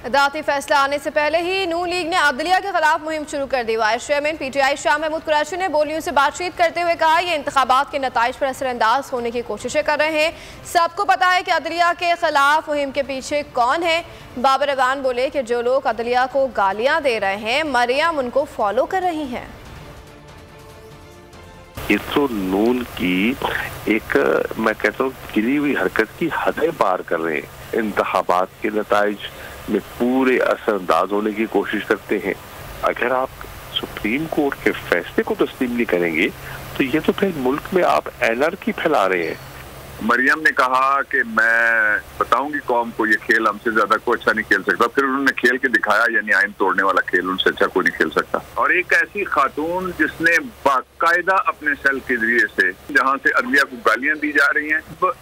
عدالتی فیصلہ آنے سے پہلے ہی نون لیگ نے عدلیہ کے خلاف مہم شروع کر دی۔ Vice chairman P T I Shah Mahmood Qureshi نے بولیوں سے بات چیت کرتے ہوئے کہا یہ انتخابات کے نتائج پر اثر انداز ہونے کی کوششیں کر رہے ہیں۔ سب کو پتا ہے کہ عدلیہ کے خلاف مہم کے پیچھے کون ہے۔ بابر اعوان بولے کہ جو لوگ عدلیہ کو گالیاں دے رہے ہیں مریم ان کو فالو کر رہی ہیں۔ یہ تو نون کی ایک میں کہتا ہوں گری ہوئی حرکت کی حدیں پار کر رہے ہیں۔ انتخابات کے نتائج میں پورے اثر انداز ہونے کی کوشش کرتے ہیں۔ اگر آپ سپریم کورٹ کے فیصلے کو تسلیم نہیں کریں گے تو یہ تو پھر ملک میں آپ اینارکی پھیلا رہے ہیں۔ مریم نے کہا کہ میں بتاؤں گی قوم کو یہ کھیل ہم سے زیادہ کوئی اچھا نہیں کھیل سکتا، پھر انہوں نے کھیل کے دکھایا، یعنی آئین توڑنے والا کھیل ان سے اچھا کوئی نہیں کھیل سکتا۔ اور ایک ایسی خاتون جس نے باقاعدہ اپنے سیل کے ذریعے سے جہاں سے عدلیہ کو گالیاں دی جا رہی ہیں،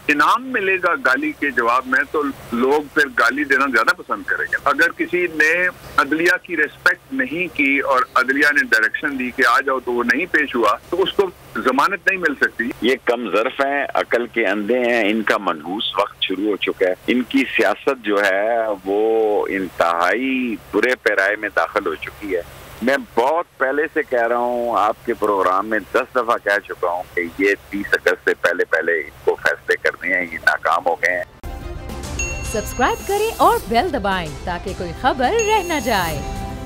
انعام ملے گا گالی کے جواب میں تو لوگ پھر گالی دینا زیادہ پسند کریں گے۔ اگر کسی نے عدلیہ کی ریسپیکٹ نہیں کی اور عدلیہ نے ڈائریکشن دی کہ آ جاؤ تو وہ نہیں پیش ہوا تو اس کو ضمانت نہیں مل سکتی۔ یہ کم ظرف ہیں، عقل کے اندھے ہیں، ان کا منحوس وقت شروع ہو چکا ہے۔ ان کی سیاست جو ہے وہ انتہائی برے پیرائے میں داخل ہو چکی ہے۔ میں بہت پہلے سے کہہ رہا ہوں، آپ کے پروگرام میں 10 دفعہ کہہ چکا ہوں کہ یہ 30 اگست سے پہلے ان کو فیصلے کرنے ہیں، یہ ناکام ہو گئے ہیں۔ سبسکرائب کریں اور بیل دبائیں تاکہ کوئی خبر رہ نہ جائے۔